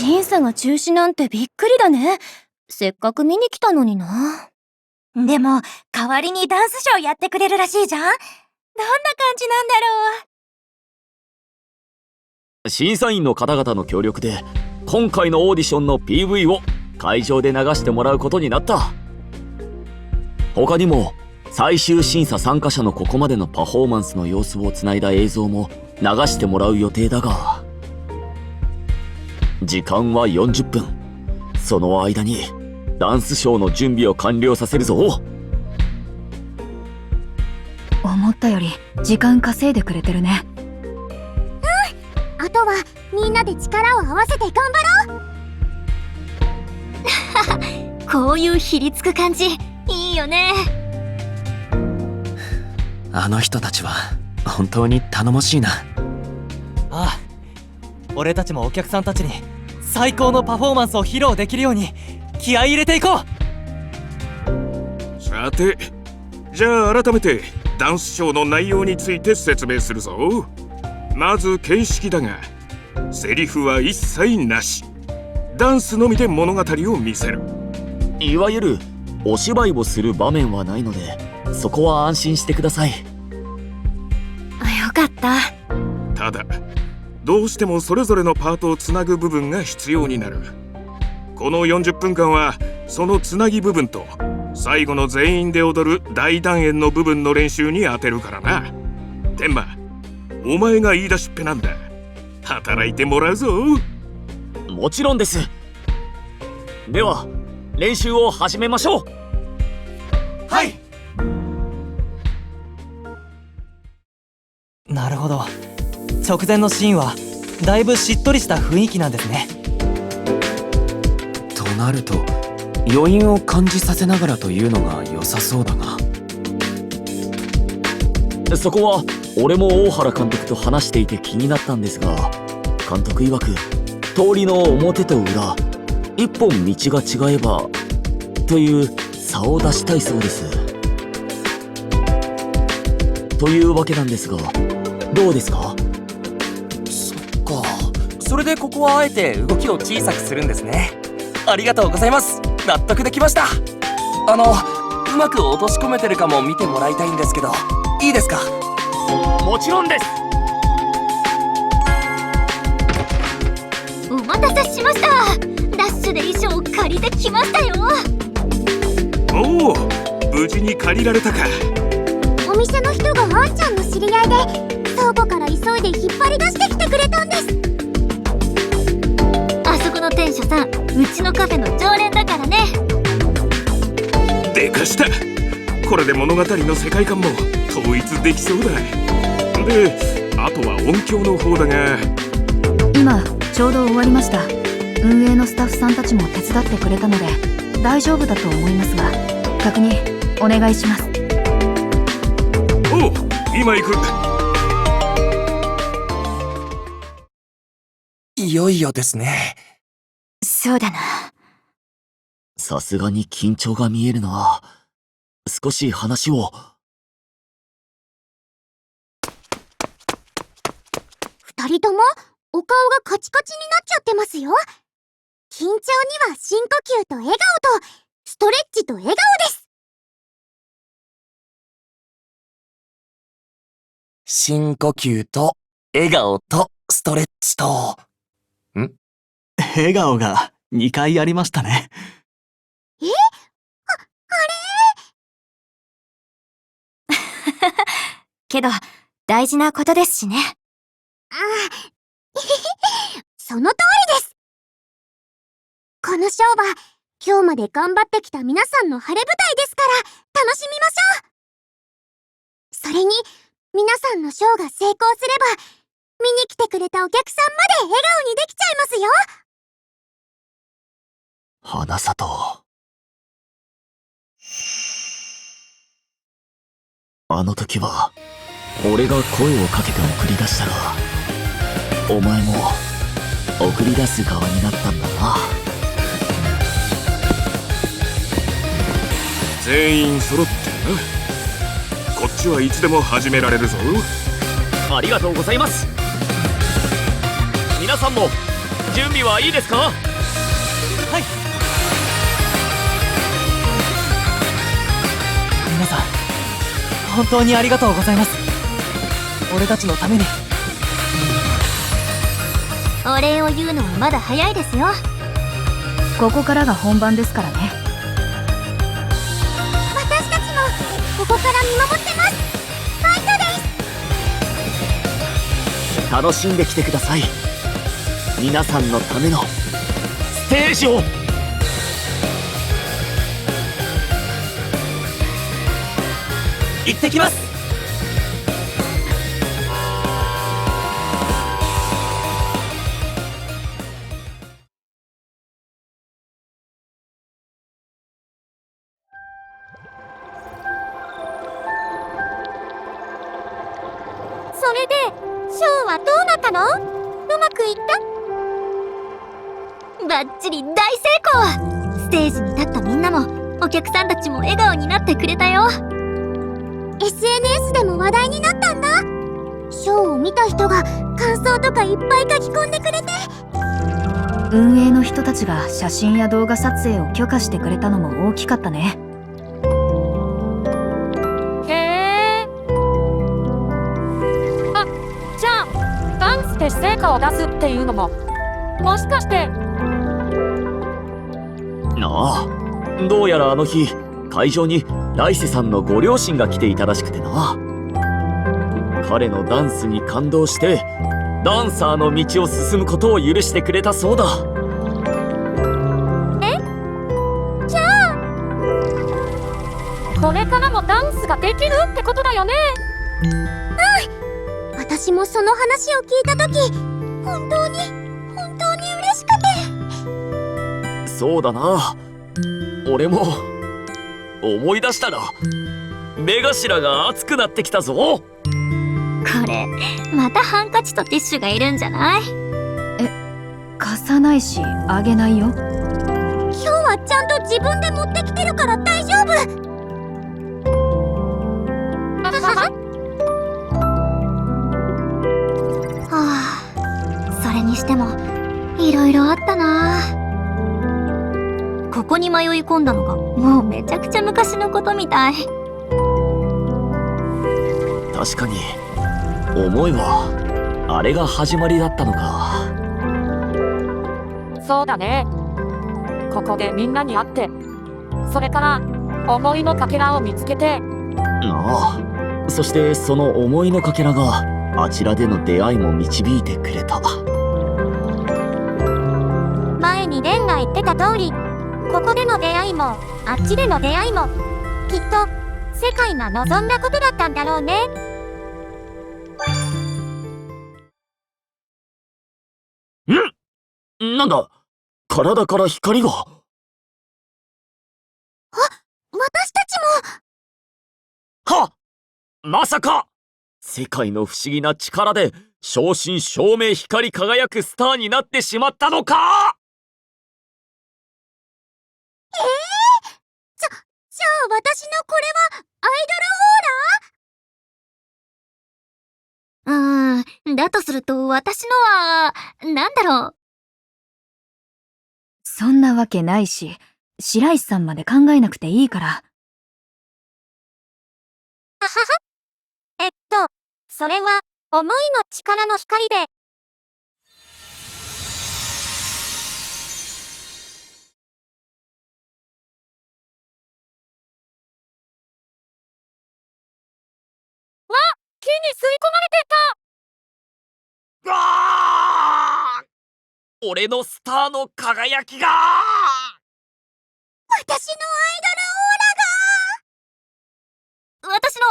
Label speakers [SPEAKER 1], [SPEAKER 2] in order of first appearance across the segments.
[SPEAKER 1] 審査が中止なんてびっくりだね。せっかく見に来たのにな。
[SPEAKER 2] でも、代わりにダンスショーやってくれるらしいじゃん。どんな感じなんだろ
[SPEAKER 3] う。審査員の方々の協力で今回のオーディションの PV を会場で流してもらうことになった。他にも最終審査参加者のここまでのパフォーマンスの様子をつないだ映像も流してもらう予定だが、時間は40分。その間にダンスショーの準備を完了させるぞ。
[SPEAKER 4] 思ったより時間稼いでくれてるね。
[SPEAKER 5] あとはみんなで力を合わせて頑張ろ
[SPEAKER 2] うこういうひりつく感じいいよね。
[SPEAKER 6] あの人たちは本当に頼もしいな。
[SPEAKER 7] ああ、俺たちもお客さんたちに最高のパフォーマンスを披露できるように気合い入れていこ
[SPEAKER 8] う。さて、じゃあ改めてダンスショーの内容について説明するぞ。まず形式だが、セリフは一切なし。ダンスのみで物語を見せる。
[SPEAKER 3] いわゆるお芝居をする場面はないので、そこは安心してください。よ
[SPEAKER 2] かった。
[SPEAKER 8] ただどうしてもそれぞれのパートをつなぐ部分が必要になる。この40分間はそのつなぎ部分と最後の全員で踊る大団円の部分の練習に当てるからな。天馬、お前が言い出しっぺなんだ。働いてもらうぞ。
[SPEAKER 3] もちろんです。では練習を始めましょう。
[SPEAKER 7] はい。なるほど、直前のシーンはだいぶしっとりした雰囲気なんですね。
[SPEAKER 6] となると余韻を感じさせながらというのが良さそうだが、
[SPEAKER 3] そこは俺も大原監督と話していて気になったんですが、監督曰く通りの表と裏一本道が違えばという差を出したいそうです。というわけなんですが、どうですか？
[SPEAKER 9] そっか、それでここはあえて動きを小さくするんですね。ありがとうございます。納得できました。うまく落とし込めてるかも見てもらいたいんですけど、いいですか？
[SPEAKER 3] もちろんです。
[SPEAKER 2] お待たせしました。ダッシュで衣装を借りてきましたよ。
[SPEAKER 8] おお、無事に借りられたか。
[SPEAKER 5] お店の人があんちゃんの知り合いで倉庫から急いで引っ張り出してきてくれたんです。
[SPEAKER 2] あそこの店主さん、うちのカフェの常連だからね。
[SPEAKER 8] でかした。これで物語の世界観も統一できそうだ。で、あとは音響の方だが、
[SPEAKER 4] 今ちょうど終わりました。運営のスタッフさんたちも手伝ってくれたので大丈夫だと思いますが、確認お願いします。
[SPEAKER 8] おう、今行く。
[SPEAKER 9] いよいよですね。
[SPEAKER 2] そうだな。
[SPEAKER 3] さすがに緊張が見えるな。少し話を。
[SPEAKER 5] 2人ともお顔がカチカチになっちゃってますよ。緊張には深呼吸と笑顔とストレッチと笑顔です。
[SPEAKER 9] 深呼吸と笑顔とストレッチと
[SPEAKER 7] 笑顔が2回ありましたね。
[SPEAKER 5] あ
[SPEAKER 2] れけど大事なことですしね。
[SPEAKER 5] その通りです。このショーは今日まで頑張ってきた皆さんの晴れ舞台ですから楽しみましょう。それに皆さんのショーが成功すれば見に来てくれたお客さんまで笑顔にできちゃいますよ。
[SPEAKER 3] 花里、あの時は俺が声をかけて送り出したが、お前も送り出す側になったんだな。
[SPEAKER 8] 全員揃ってな。こっちはいつでも始められるぞ。
[SPEAKER 3] ありがとうございます。皆さんも準備はいいですか？
[SPEAKER 7] はい。皆さん本当にありがとうございます。俺たちのために。
[SPEAKER 5] お礼を言うのはまだ早いですよ。
[SPEAKER 4] ここからが本番ですからね。
[SPEAKER 5] 私たちもここから見守ってます。ファイトです。
[SPEAKER 3] 楽しんできてください。皆さんのためのステージを。
[SPEAKER 7] 行ってきます。
[SPEAKER 5] それでショーはどうなったの？うまくいった？バッチリ大成功。ステージに立ったみんなもお客さんたちも笑顔になってくれたよ。 SNS でも話題になったんだ。ショーを見た人が感想とかいっぱい書き込んでくれて。
[SPEAKER 4] 運営の人たちが写真や動画撮影を許可してくれたのも大きかったね。
[SPEAKER 10] へえ。あ、じゃあダンスで成果を出すっていうのももしかして。
[SPEAKER 3] ああ、どうやらあの日会場に来世さんのご両親が来ていたらしくてな。彼のダンスに感動してダンサーの道を進むことを許してくれたそうだ。
[SPEAKER 5] じゃあ
[SPEAKER 10] これからもダンスができるってことだよね。
[SPEAKER 5] 私もその話を聞いた時本当に嬉しくて。
[SPEAKER 3] そうだな。俺も思い出したら目頭が熱くなってきたぞ。
[SPEAKER 2] これまたハンカチとティッシュがいるんじゃない？
[SPEAKER 4] 貸さないしあげないよ。
[SPEAKER 5] 今日はちゃんと自分で持ってきてるから大丈夫。はあ、それにしてもいろいろあったな。
[SPEAKER 2] ここに迷い込んだのがもうめちゃくちゃ昔のことみたい。
[SPEAKER 3] 確かに思えばあれが始まりだったのか。
[SPEAKER 10] そうだね。ここでみんなに会って、それから思いのかけらを見つけて。
[SPEAKER 3] ああ、そしてその思いのかけらがあちらでの出会いも導いてくれた。
[SPEAKER 5] 前にレンが言ってた通り、ここでの出会いもあっちでの出会いもきっと世界が望んだことだったんだろうね。
[SPEAKER 3] なんだ、体から光が。
[SPEAKER 5] 私たちも。
[SPEAKER 3] はっ、まさか世界の不思議な力で正真正銘光り輝くスターになってしまったのか。
[SPEAKER 5] じゃあ私のこれはアイ
[SPEAKER 2] だとすると私のはなんだろう。
[SPEAKER 4] そんなわけないし、白石さんまで考えなくていいから。
[SPEAKER 5] ははは。それは思いの力の光で。
[SPEAKER 10] 木に吸い込まれてた。
[SPEAKER 3] 俺のスターの輝きが。
[SPEAKER 5] 私のアイ
[SPEAKER 2] 私の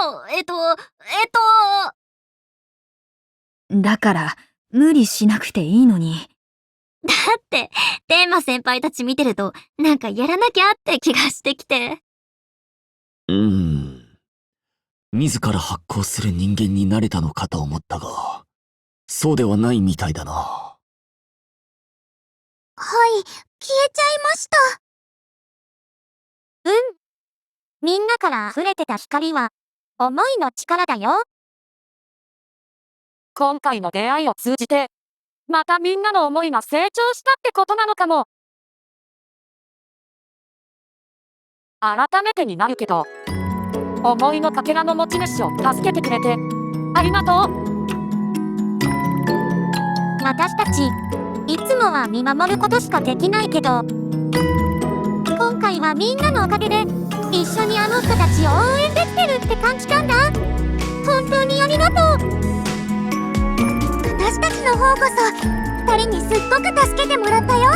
[SPEAKER 4] だから無理しなくていいのに。
[SPEAKER 2] だってテーマ先輩たち見てるとなんかやらなきゃって気がしてきて。
[SPEAKER 3] 自ら発光する人間になれたのかと思ったが、そうではないみたいだな。
[SPEAKER 5] はい、消えちゃいました。みんなから溢れてた光は思いの力だよ。
[SPEAKER 10] 今回の出会いを通じてまたみんなの思いが成長したってことなのかも。改めてになるけど、思いのかけらの持ち主を助けてくれてありがとう。
[SPEAKER 5] 私たち、いつもは見守ることしかできないけど、今回はみんなのおかげで、一緒にあの人たちを応援できてるって感じたんだ。本当にありがとう。私たちの方こそ、二人にすっごく助けてもらったよ。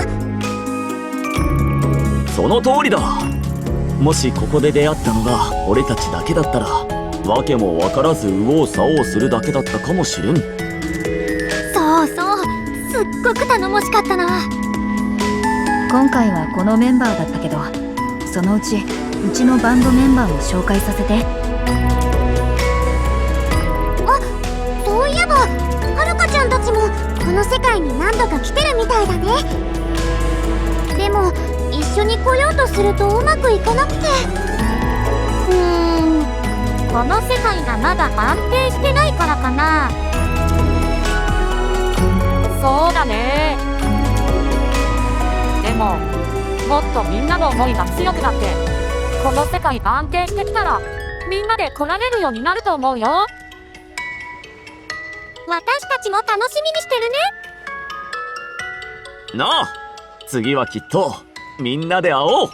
[SPEAKER 3] その通りだ。もしここで出会ったのが俺たちだけだったら、わけも分からず右往左往するだけだったかもしれん。
[SPEAKER 5] そうそう、すっごく頼もしかったな。
[SPEAKER 4] 今回はこのメンバーだったけど、そのうちうちのバンドメンバーも紹介させて。
[SPEAKER 5] あ、そういえばはるかちゃんたちもこの世界に何度か来てるみたいだね。でも一緒に来ようとするとうまくいかなくて、この世界がまだ安定してないからかな。
[SPEAKER 10] そうだね。でももっとみんなの思いが強くなって、この世界が安定してきたらみんなで来られるようになると思うよ。
[SPEAKER 5] 私たちも楽しみにしてるね。
[SPEAKER 3] なあ、次はきっとみんなで会おう。
[SPEAKER 5] はい。